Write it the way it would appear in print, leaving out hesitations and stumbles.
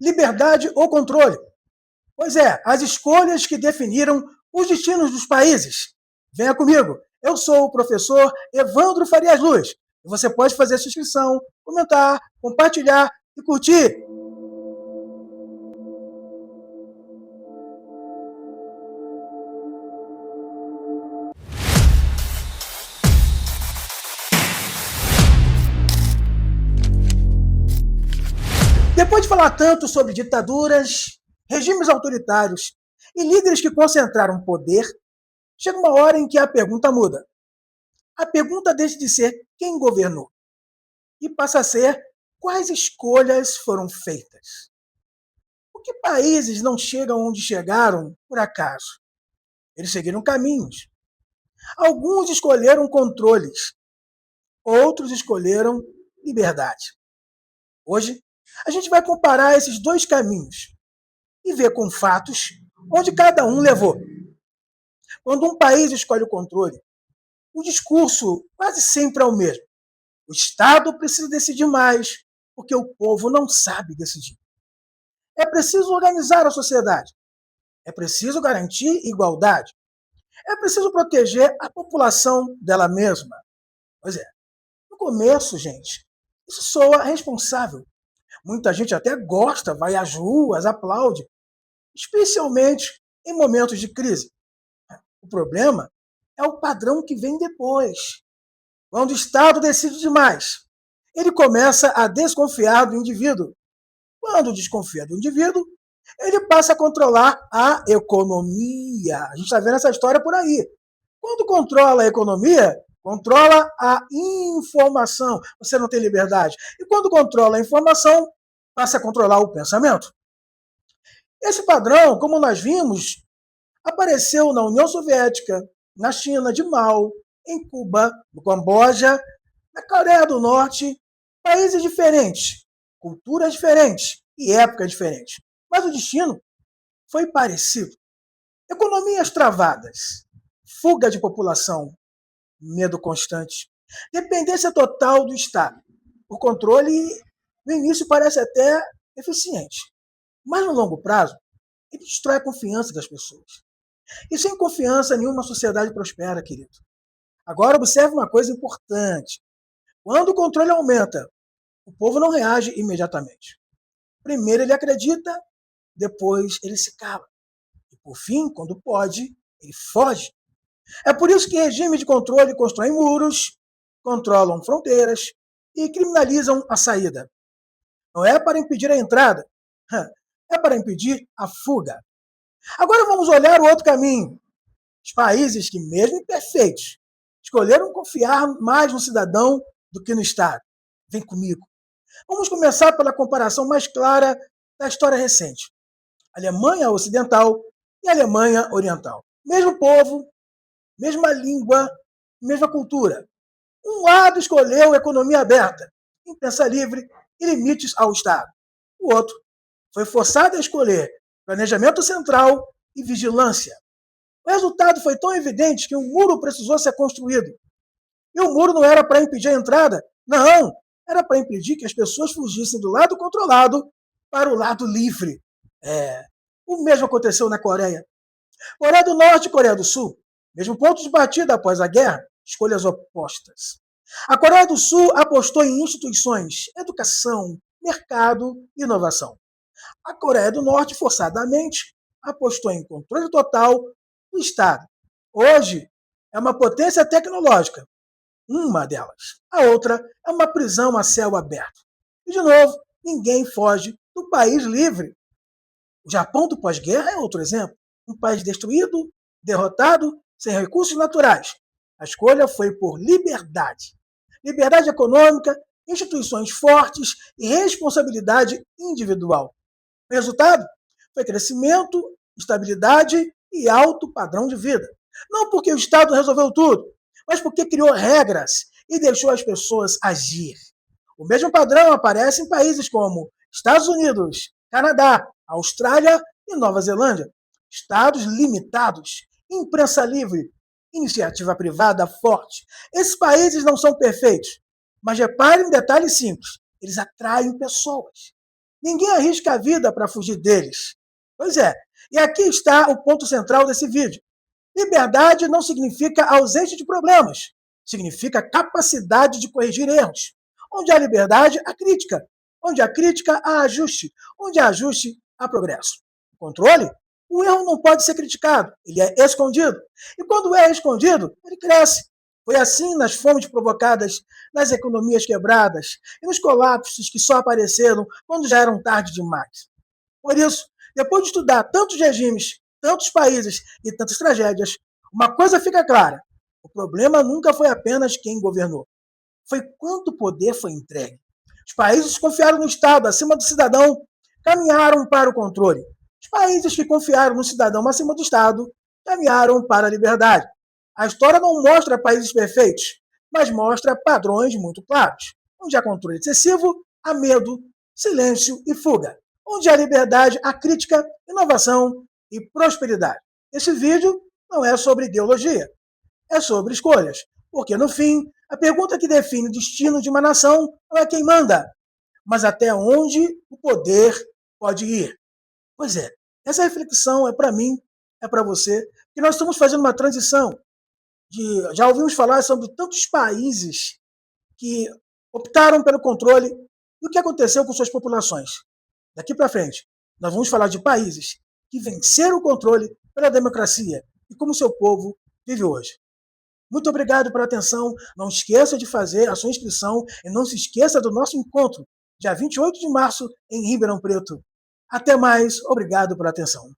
Liberdade ou controle? Pois é, as escolhas que definiram os destinos dos países. Venha comigo, eu sou o professor Evandro Farias Luz. E você pode fazer sua inscrição, comentar, compartilhar e curtir. Depois de falar tanto sobre ditaduras, regimes autoritários e líderes que concentraram poder, chega uma hora em que a pergunta muda. A pergunta deixa de ser quem governou e passa a ser quais escolhas foram feitas. Por que países não chegam onde chegaram por acaso? Eles seguiram caminhos. Alguns escolheram controles, outros escolheram liberdade. Hoje, a gente vai comparar esses dois caminhos e ver com fatos onde cada um levou. Quando um país escolhe o controle, o discurso quase sempre é o mesmo. O Estado precisa decidir mais, porque o povo não sabe decidir. É preciso organizar a sociedade. É preciso garantir igualdade. É preciso proteger a população dela mesma. Pois é, no começo, gente, isso soa responsável. Muita gente até gosta, vai às ruas, aplaude, especialmente em momentos de crise. O problema é o padrão que vem depois. Quando o Estado decide demais, ele começa a desconfiar do indivíduo. Quando desconfia do indivíduo, ele passa a controlar a economia. A gente está vendo essa história por aí. Quando controla a economia, controla a informação. Você não tem liberdade. E quando controla a informação, passa a controlar o pensamento. Esse padrão, como nós vimos, apareceu na União Soviética, na China de Mao, em Cuba, no Camboja, na Coreia do Norte, países diferentes, culturas diferentes e épocas diferentes. Mas o destino foi parecido. Economias travadas, fuga de população, medo constante, dependência total do Estado. O controle, no início, parece até eficiente, mas no longo prazo, ele destrói a confiança das pessoas. E sem confiança, nenhuma sociedade prospera, querido. Agora, observe uma coisa importante. Quando o controle aumenta, o povo não reage imediatamente. Primeiro ele acredita, depois ele se cala. E por fim, quando pode, ele foge. É por isso que regimes de controle constroem muros, controlam fronteiras e criminalizam a saída. Não é para impedir a entrada, é para impedir a fuga. Agora vamos olhar o outro caminho. Os países que, mesmo imperfeitos, escolheram confiar mais no cidadão do que no Estado. Vem comigo. Vamos começar pela comparação mais clara da história recente. Alemanha Ocidental e Alemanha Oriental. Mesmo povo, mesma língua, mesma cultura. Um lado escolheu economia aberta, imprensa livre e limites ao Estado. O outro foi forçado a escolher planejamento central e vigilância. O resultado foi tão evidente que um muro precisou ser construído. E o muro não era para impedir a entrada, não, era para impedir que as pessoas fugissem do lado controlado para o lado livre. O mesmo aconteceu na Coreia. Coreia do Norte e Coreia do Sul, mesmo ponto de partida após a guerra, escolhas opostas. A Coreia do Sul apostou em instituições, educação, mercado e inovação. A Coreia do Norte, forçadamente, apostou em controle total do Estado. Hoje, é uma potência tecnológica, uma delas. A outra é uma prisão a céu aberto. E, de novo, ninguém foge do país livre. O Japão do pós-guerra é outro exemplo. Um país destruído, derrotado, sem recursos naturais. A escolha foi por liberdade. Liberdade econômica, instituições fortes e responsabilidade individual. O resultado foi crescimento, estabilidade e alto padrão de vida. Não porque o Estado resolveu tudo, mas porque criou regras e deixou as pessoas agir. O mesmo padrão aparece em países como Estados Unidos, Canadá, Austrália e Nova Zelândia. Estados limitados, imprensa livre, iniciativa privada forte. Esses países não são perfeitos, mas reparem em detalhes simples. Eles atraem pessoas. Ninguém arrisca a vida para fugir deles. Pois é, e aqui está o ponto central desse vídeo. Liberdade não significa ausência de problemas, significa capacidade de corrigir erros. Onde há liberdade, há crítica. Onde há crítica, há ajuste. Onde há ajuste, há progresso. Controle? O erro não pode ser criticado, ele é escondido. E quando o erro é escondido, ele cresce. Foi assim nas fomes provocadas, nas economias quebradas e nos colapsos que só apareceram quando já eram tarde demais. Por isso, depois de estudar tantos regimes, tantos países e tantas tragédias, uma coisa fica clara: o problema nunca foi apenas quem governou, foi quanto poder foi entregue. Os países que confiaram no Estado acima do cidadão caminharam para o controle. Os países que confiaram no cidadão acima do Estado caminharam para a liberdade. A história não mostra países perfeitos, mas mostra padrões muito claros. Onde há controle excessivo, há medo, silêncio e fuga. Onde há liberdade, há crítica, inovação e prosperidade. Esse vídeo não é sobre ideologia, é sobre escolhas. Porque, no fim, a pergunta que define o destino de uma nação não é quem manda, mas até onde o poder pode ir. Pois é, essa reflexão é para mim, é para você, que nós estamos fazendo uma transição. Já ouvimos falar sobre tantos países que optaram pelo controle e o que aconteceu com suas populações. Daqui para frente, nós vamos falar de países que venceram o controle pela democracia e como seu povo vive hoje. Muito obrigado pela atenção. Não esqueça de fazer a sua inscrição e não se esqueça do nosso encontro, dia 28 de março, em Ribeirão Preto. Até mais. Obrigado pela atenção.